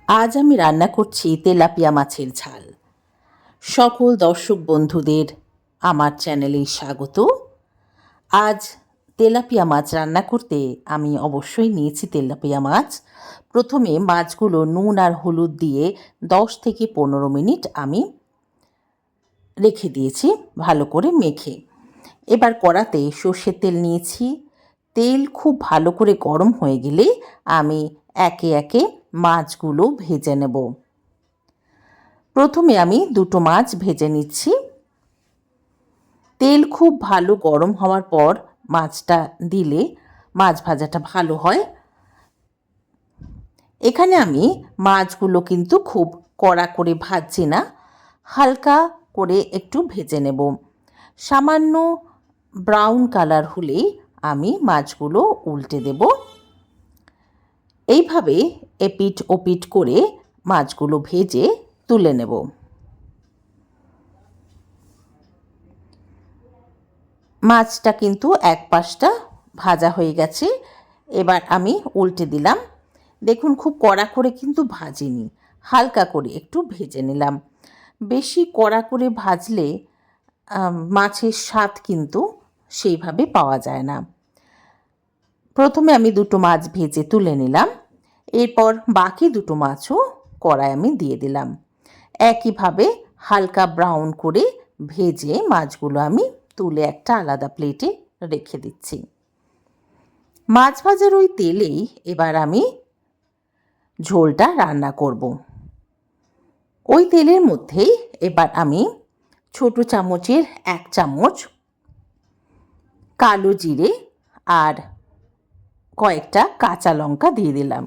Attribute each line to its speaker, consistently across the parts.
Speaker 1: আজ আমি রান্না করছি তেলাপিয়া মাছের ঝাল। সকল দর্শক বন্ধুদের আমার চ্যানেলে স্বাগত। আজ তেলাপিয়া মাছ রান্না করতে আমি অবশ্যই নিয়েছি তেলাপিয়া মাছ। প্রথমে মাছগুলো নুন আর হলুদ দিয়ে 10 থেকে 15 মিনিট আমি রেখে দিয়েছি ভালো করে মেখে। এবার কড়াতে সর্ষের তেল নিয়েছি। তেল খুব ভালো করে গরম হয়ে গেলে আমি একে একে মাছগুলো ভেজে নেব। প্রথমে আমি দুটো মাছ ভেজে নিচ্ছি। তেল খুব ভালো গরম হওয়ার পর মাছটা দিলে মাছ ভাজাটা ভালো হয়। এখানে আমি মাছগুলো কিন্তু খুব কড়া করে ভাজছি না, হালকা করে একটু ভেজে নেব। সামান্য ব্রাউন কালার হলেই আমি মাছগুলো উল্টে দেব। এইভাবে এপিঠ ওপিঠ করে মাছগুলো ভেজে তুলে নেব। মাছটা কিন্তু এক পাশটা ভাজা হয়ে গেছে। এবার আমি উল্টে দিলাম। দেখুন খুব কড়া করে কিন্তু ভাজিনি, হালকা করে একটু ভেজে নিলাম। বেশি কড়া করে ভাজলে মাছের স্বাদ কিন্তু সেইভাবে পাওয়া যায় না। প্রথমে আমি দুটো মাছ ভেজে তুলে নিলাম। এরপর বাকি দুটো মাছও কড়ায় আমি দিয়ে দিলাম। একইভাবে হালকা ব্রাউন করে ভেজে মাছগুলো আমি তুলে একটা আলাদা প্লেটে রেখে দিচ্ছি। মাছ ভাজার ওই তেলেই এবার আমি ঝোলটা রান্না করব। ওই তেলের মধ্যেই এবার আমি ছোট চামচের 1 চামচ কালো জিরে আর কয়েকটা কাঁচা লঙ্কা দিয়ে দিলাম।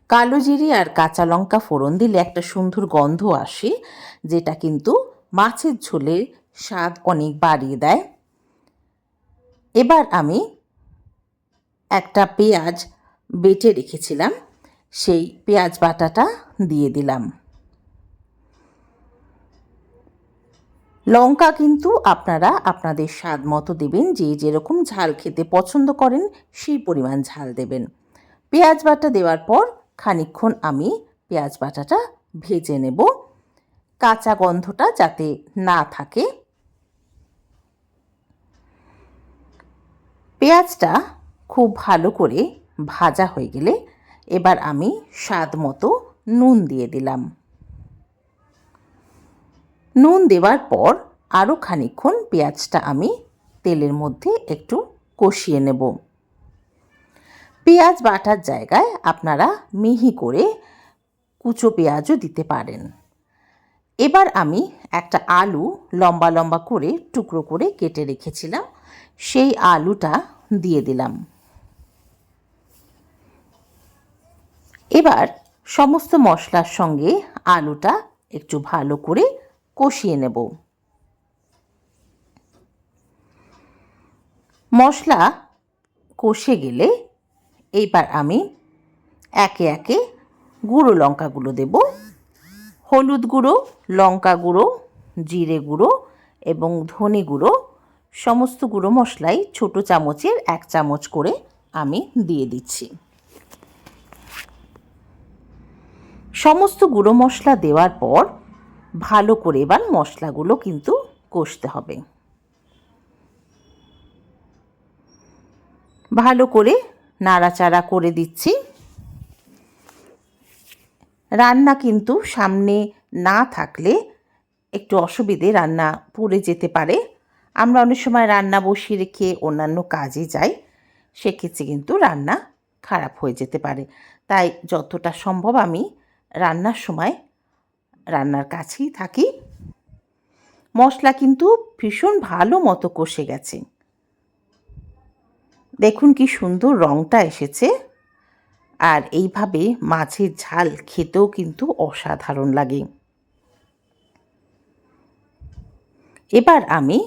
Speaker 1: কালো জিরে আর কাঁচা লঙ্কা ফোড়ন দিলে একটা সুন্দর গন্ধ আসে, যেটা কিন্তু মাছের ঝোলের স্বাদ অনেক বাড়িয়ে দেয়। এবার আমি একটা পেঁয়াজ বেটে রেখেছিলাম, সেই পেঁয়াজ বাটাটা দিয়ে দিলাম। লঙ্কা কিন্তু আপনারা আপনাদের স্বাদ মতো দেবেন, যে যেরকম ঝাল খেতে পছন্দ করেন সেই পরিমাণ ঝাল দেবেন। পেঁয়াজ বাটা দেওয়ার পর খানিকক্ষণ আমি পেঁয়াজ বাটাটা ভেজে নেব, কাঁচা গন্ধটা যাতে না থাকে। পেঁয়াজটা খুব ভালো করে ভাজা হয়ে গেলে এবার আমি স্বাদ মতো নুন দিয়ে দিলাম। নুন দেওয়ার পর আরও খানিকক্ষণ পেঁয়াজটা আমি তেলের মধ্যে একটু কষিয়ে নেব। পেঁয়াজ বাটার জায়গায় আপনারা মিহি করে কুচো পেঁয়াজও দিতে পারেন। এবার আমি একটা আলু লম্বা লম্বা করে টুকরো করে কেটে রেখেছিলাম, সেই আলুটা দিয়ে দিলাম। এবার সমস্ত মশলার সঙ্গে আলুটা একটু ভালো করে কষিয়ে নেব। মশলা কষে গেলে এইবার আমি একে একে গুঁড়ো লঙ্কাগুলো দেব। হলুদ গুঁড়ো, লঙ্কা গুঁড়ো, জিরে গুঁড়ো এবং ধনে গুঁড়ো, সমস্ত গুঁড়ো মশলাই ছোটো চামচের 1 চামচ করে আমি দিয়ে দিচ্ছি। সমস্ত গুঁড়ো মশলা দেওয়ার পর ভালো করে এবার মশলাগুলো কিন্তু কষতে হবে। ভালো করে নাড়াচাড়া করে দিচ্ছি। রান্না কিন্তু সামনে না থাকলে একটু অসুবিধে, রান্না পুড়ে যেতে পারে। আমরা অনেক সময় রান্না বসিয়ে রেখে অন্যান্য কাজে যাই, সেক্ষেত্রে কিন্তু রান্না খারাপ হয়ে যেতে পারে। তাই যতটা সম্ভব আমি রান্নার সময় রান্নার কাছেই থাকি। মশলা কিন্তু ভীষণ ভালো মতো কষে গেছে। দেখুন কি সুন্দর রঙটা এসেছে। আর এইভাবে মাছের ঝাল খেতেও কিন্তু অসাধারণ লাগে। এবার আমি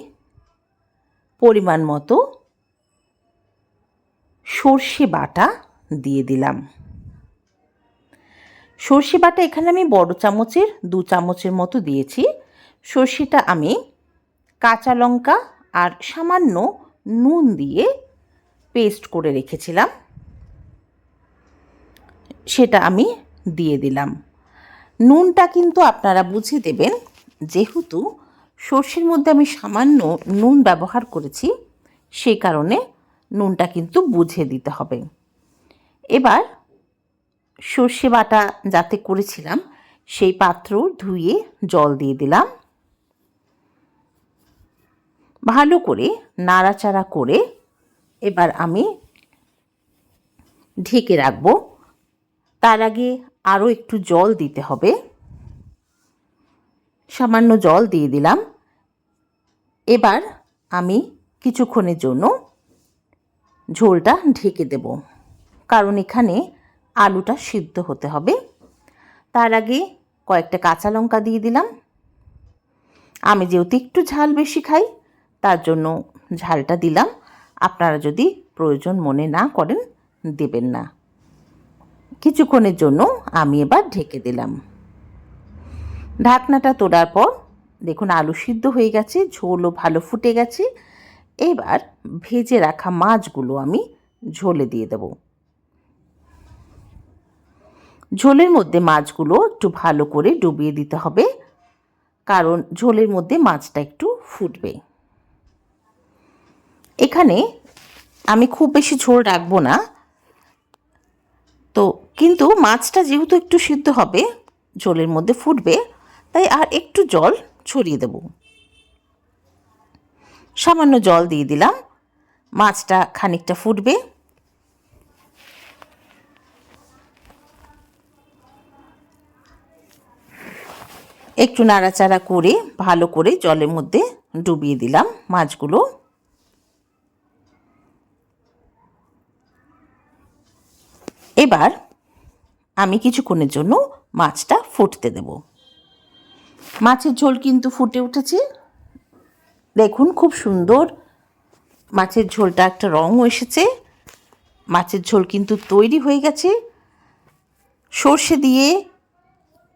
Speaker 1: পরিমাণ মতো সর্ষে বাটা দিয়ে দিলাম। সর্ষে বাটা এখানে আমি বড় চামচের 2 চামচের মতো দিয়েছি। সর্ষেটা আমি কাঁচা লঙ্কা আর সামান্য নুন দিয়ে পেস্ট করে রেখেছিলাম, সেটা আমি দিয়ে দিলাম। নুনটা কিন্তু আপনারা বুঝে দেবেন, যেহেতু সর্ষের মধ্যে আমি সামান্য নুন ব্যবহার করেছি, সেই কারণে নুনটা কিন্তু বুঝে দিতে হবে। এবার সর্ষে বাটা যাতে করেছিলাম সেই পাত্র ধুয়ে জল দিয়ে দিলাম। ভালো করে নাড়াচাড়া করে এবার আমি ঢেকে রাখবো। তার আগে আরও একটু জল দিতে হবে। সামান্য জল দিয়ে দিলাম। এবার আমি কিছুক্ষণের জন্য ঝোলটা ঢেকে দেব, কারণ এখানে আলুটা সিদ্ধ হতে হবে। তার আগে কয়েকটা কাঁচা লঙ্কা দিয়ে দিলাম। আমি যেহেতু একটু ঝাল বেশি খাই, তার জন্য ঝালটা দিলাম। আপনারা যদি প্রয়োজন মনে না করেন, দেবেন না। কিছুক্ষণের জন্য আমি এবার ঢেকে দিলাম। ঢাকনাটা তোলার পর দেখুন আলু সিদ্ধ হয়ে গেছে, ঝোলও ভালো ফুটে গেছে। এবার ভেজে রাখা মাছগুলো আমি ঝোলে দিয়ে দেব। ঝোলের মধ্যে মাছগুলো একটু ভালো করে ডুবিয়ে দিতে হবে, কারণ ঝোলের মধ্যে মাছটা একটু ফুটবে। এখানে আমি খুব বেশি ঝোল রাখবো না, তো কিন্তু মাছটা যেহেতু একটু সিদ্ধ হবে, ঝোলের মধ্যে ফুটবে, তাই আর একটু জল ছড়িয়ে দেব। সামান্য জল দিয়ে দিলাম। মাছটা খানিকটা ফুটবে। একটু নাড়াচাড়া করে ভালো করে জলের মধ্যে ডুবিয়ে দিলাম মাছগুলো। এবার আমি কিছুক্ষণের জন্য মাছটা ফুটতে দেব। মাছের ঝোল কিন্তু ফুটে উঠেছে। দেখুন খুব সুন্দর মাছের ঝোলটা একটা রঙও এসেছে। মাছের ঝোল কিন্তু তৈরি হয়ে গেছে। সর্ষে দিয়ে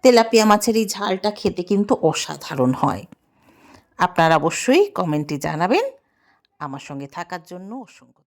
Speaker 1: তেলাপিয়া মাছের এই ঝালটা খেতে কিন্তু অসাধারণ হয়। আপনারা অবশ্যই কমেন্টে জানাবেন। আমার সঙ্গে থাকার জন্য অসংখ্য